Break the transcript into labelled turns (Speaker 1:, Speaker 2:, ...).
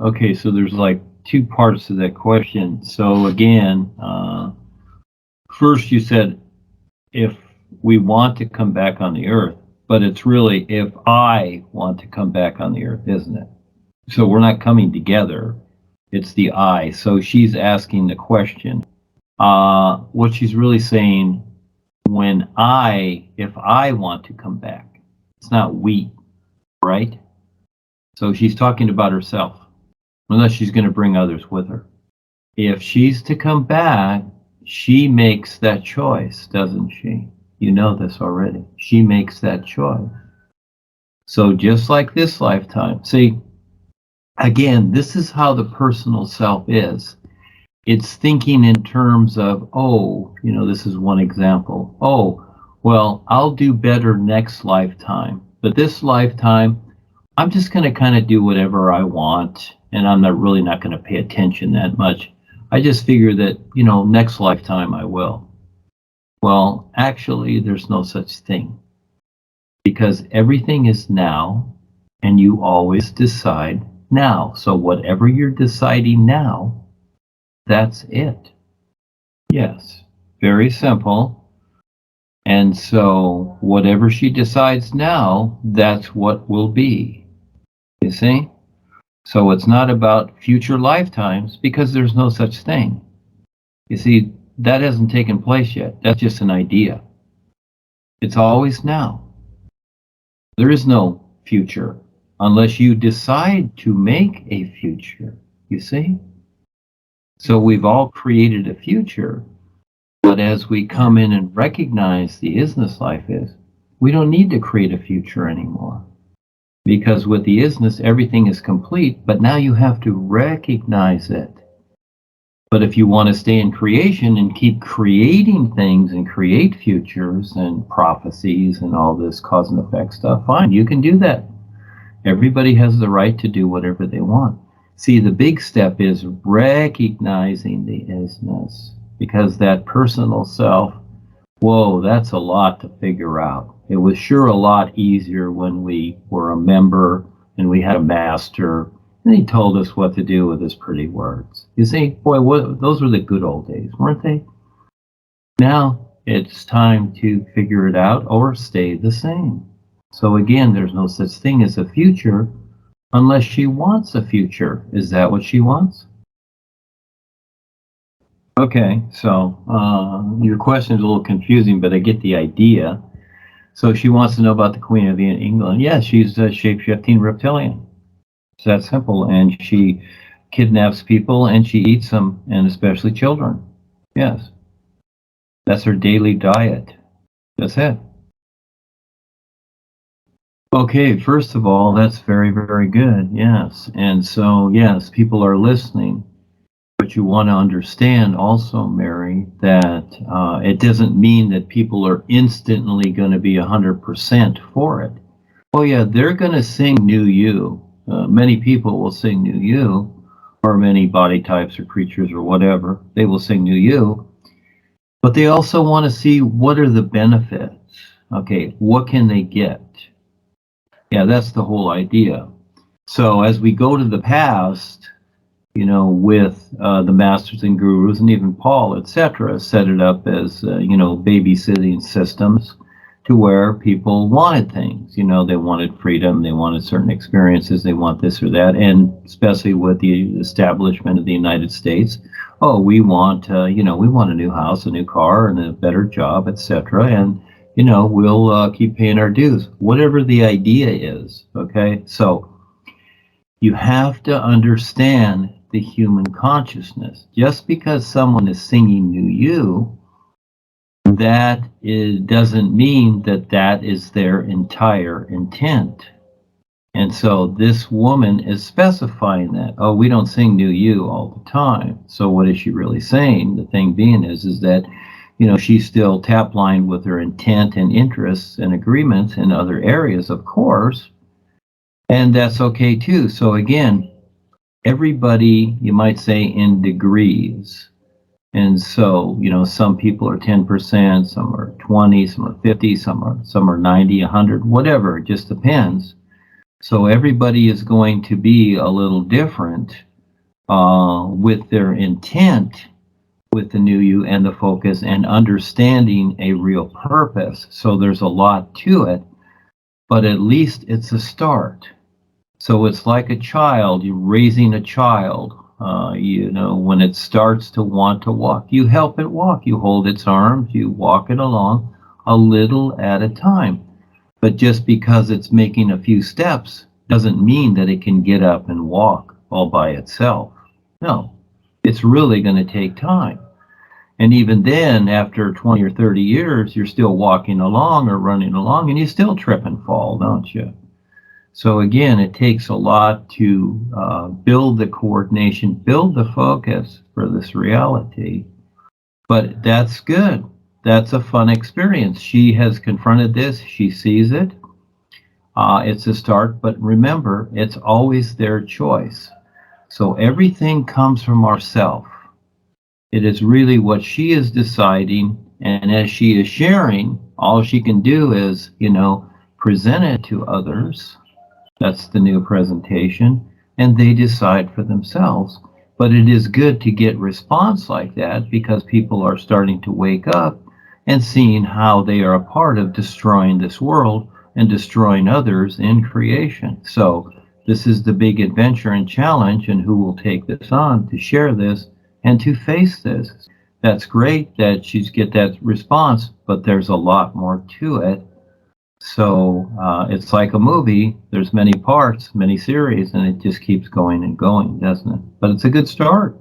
Speaker 1: Okay, so there's like two parts to that question. So again, first you said if we want to come back on the earth, but it's really if I want to come back on the earth, isn't it? So we're not coming together, it's the I. So she's asking the question. What she's really saying, if I want to come back, it's not we, right? So she's talking about herself, unless she's going to bring others with her. If she's to come back, she makes that choice, doesn't she? You know this already. She makes that choice. So just like this lifetime, see, again, this is how the personal self is. It's thinking in terms of, oh, this is one example. Oh, well, I'll do better next lifetime. But this lifetime, I'm just going to kind of do whatever I want, and I'm really not going to pay attention that much. I just figure that, next lifetime I will. Well, actually, there's no such thing, because everything is now, and you always decide now. So whatever you're deciding now, that's it. Yes, very simple. And so whatever she decides now, that's what will be. You see? So it's not about future lifetimes, because there's no such thing. You see, that hasn't taken place yet. That's just an idea. It's always now. There is no future unless you decide to make a future. You see? So we've all created a future, but as we come in and recognize the isness life is, we don't need to create a future anymore. Because with the isness, everything is complete, but now you have to recognize it. But if you want to stay in creation and keep creating things and create futures and prophecies and all this cause and effect stuff, fine, you can do that. Everybody has the right to do whatever they want. See, the big step is recognizing the isness, because that personal self, whoa, that's a lot to figure out. It was sure a lot easier when we were a member and we had a master and he told us what to do with his pretty words. You see, boy, those were the good old days, weren't they? Now it's time to figure it out or stay the same. So again, there's no such thing as a future unless she wants a future. Is that what she wants? Okay, so your question is a little confusing, but I get the idea. So she wants to know about the Queen of England. Yes, she's a shape-shifting reptilian. It's that simple. And she kidnaps people and she eats them, and especially children. Yes. That's her daily diet. That's it. Okay, first of all, that's very, very good. Yes. And so, yes, people are listening. But you want to understand also, Mary, that it doesn't mean that people are instantly going to be 100% for it. Oh yeah, they're going to sing NUUU. Many people will sing NUUU, or many body types or creatures or whatever. They will sing NUUU. But they also want to see what are the benefits. Okay, what can they get? Yeah, that's the whole idea. So as we go to the past, with the masters and gurus and even Paul, etc., set it up as, babysitting systems to where people wanted things. They wanted freedom, they wanted certain experiences, they want this or that, and especially with the establishment of the United States, we want, we want a new house, a new car, and a better job, etc., and, we'll keep paying our dues, whatever the idea is, okay? So you have to understand the human consciousness. Just because someone is singing NUUU, that doesn't mean that that is their entire intent. And so this woman is specifying that, we don't sing NUUU all the time. So what is she really saying? The thing being is that, she's still tap lined with her intent and interests and agreements in other areas, of course, and that's okay too. So again, everybody, you might say, in degrees. And so, some people are 10%, some are 20, some are 50, some are 90, 100, whatever, it just depends. So everybody is going to be a little different with their intent with the NUUU and the focus and understanding a real purpose. So there's a lot to it, but at least it's a start. So it's like a child, you're raising a child. When it starts to want to walk, you help it walk. You hold its arms, you walk it along a little at a time. But just because it's making a few steps doesn't mean that it can get up and walk all by itself. No, it's really going to take time. And even then, after 20 or 30 years, you're still walking along or running along, and you still trip and fall, don't you? So again, it takes a lot to build the coordination, build the focus for this reality. But that's good. That's a fun experience. She has confronted this. She sees it. It's a start, but remember, it's always their choice. So everything comes from ourself. It is really what she is deciding, and as she is sharing, all she can do is, present it to others. That's the new presentation, and they decide for themselves. But it is good to get response like that because people are starting to wake up and seeing how they are a part of destroying this world and destroying others in creation. So this is the big adventure and challenge, and who will take this on to share this and to face this. That's great that she's get that response, but there's a lot more to it. So it's like a movie. There's many parts, many series, and it just keeps going and going, doesn't it? But it's a good start.